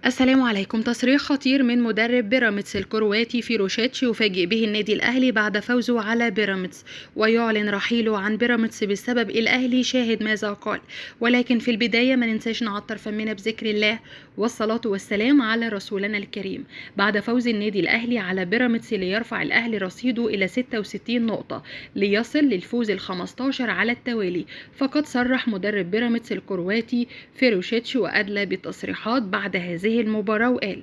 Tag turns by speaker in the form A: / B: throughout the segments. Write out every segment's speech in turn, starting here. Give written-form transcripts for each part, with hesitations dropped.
A: السلام عليكم. تصريح خطير من مدرب بيراميدز الكرواتي فيروشيتش يفاجئ به النادي الأهلي بعد فوزه على بيراميدز، ويعلن رحيله عن بيراميدز بسبب الأهلي. شاهد ماذا قال. ولكن في البداية ما ننساش نعطر فمنا بذكر الله والصلاة والسلام على رسولنا الكريم. بعد فوز النادي الأهلي على بيراميدز ليرفع الأهلي رصيده إلى 66 نقطة ليصل للفوز ال15 على التوالي، فقد صرح مدرب بيراميدز الكرواتي فيروشيتش وأدلى بالتصريحات بعد هذه المباراة وقال: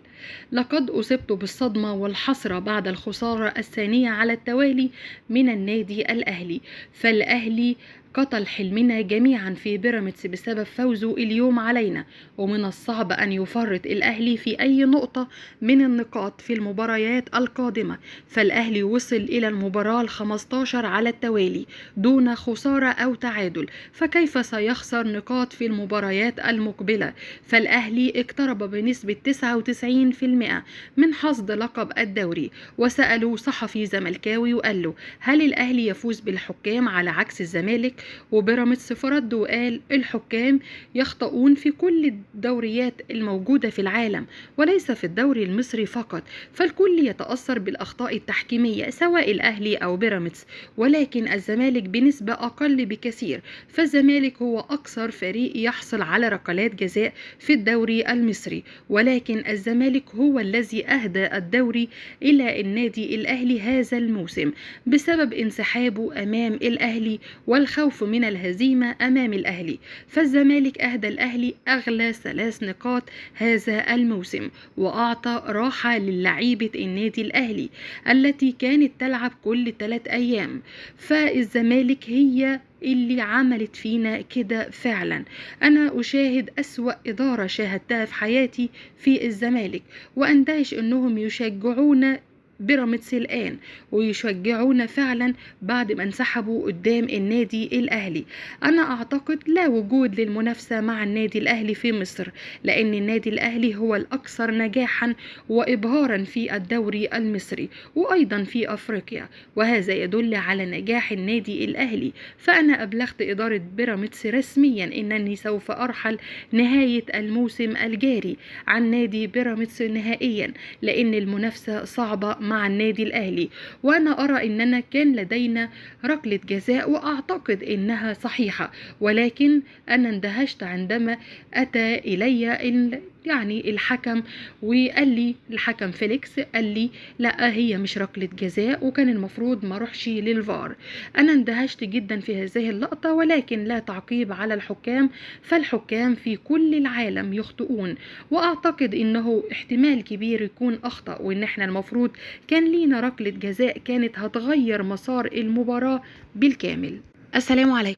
A: لقد أصبت بالصدمة والحسرة بعد الخسارة الثانية على التوالي من النادي الأهلي، فالأهلي قتل حلمنا جميعا في بيراميدز بسبب فوزه اليوم علينا، ومن الصعب أن يفرط الأهلي في أي نقطة من النقاط في المباريات القادمة، فالأهلي وصل إلى المباراة ال15 على التوالي دون خسارة أو تعادل، فكيف سيخسر نقاط في المباريات المقبلة؟ فالأهلي اقترب بنسبة 99% من حصد لقب الدوري. وسألوا صحفي زملكاوي وقال له: هل الأهلي يفوز بالحكام على عكس الزمالك وبيراميدز؟ فرد وقال: الحكام يخطئون في كل الدوريات الموجودة في العالم وليس في الدوري المصري فقط، فالكل يتأثر بالأخطاء التحكيمية سواء الأهلي أو بيراميدز، ولكن الزمالك بنسبة أقل بكثير، فالزمالك هو أكثر فريق يحصل على ركلات جزاء في الدوري المصري، ولكن الزمالك هو الذي أهدى الدوري إلى النادي الأهلي هذا الموسم بسبب انسحابه أمام الأهلي والخوف من الهزيمة أمام الأهلي، فالزمالك أهدى الأهلي أغلى 3 نقاط هذا الموسم، وأعطى راحة للعيبة النادي الأهلي التي كانت تلعب كل 3 أيام، فالزمالك هي اللي عملت فينا كده فعلا. أنا أشاهد أسوأ إدارة شاهدتها في حياتي في الزمالك، وأندهش أنهم يشجعون بيراميدز الآن ويشجعون فعلا بعد ما انسحبوا قدام النادي الأهلي. أنا أعتقد لا وجود للمنافسة مع النادي الأهلي في مصر، لأن النادي الأهلي هو الأكثر نجاحا وإبهارا في الدوري المصري وأيضا في أفريقيا، وهذا يدل على نجاح النادي الأهلي. فأنا أبلغت إدارة بيراميدز رسميا أنني سوف أرحل نهاية الموسم الجاري عن نادي بيراميدز نهائيا، لأن المنافسة صعبة مع النادي الأهلي، وأنا أرى أننا كان لدينا ركلة جزاء وأعتقد أنها صحيحة، ولكن أنا اندهشت عندما أتى إلي الحكم وقال لي، الحكم فيليكس قال لي: لا هي مش ركلة جزاء وكان المفروض ما اروحش للفار. أنا اندهشت جدا في هذه اللقطة، ولكن لا تعقيب على الحكام، فالحكام في كل العالم يخطئون، وأعتقد أنه احتمال كبير يكون أخطأ، وأن احنا المفروض كان لينا ركلة جزاء كانت هتغير مسار المباراة بالكامل. السلام عليكم.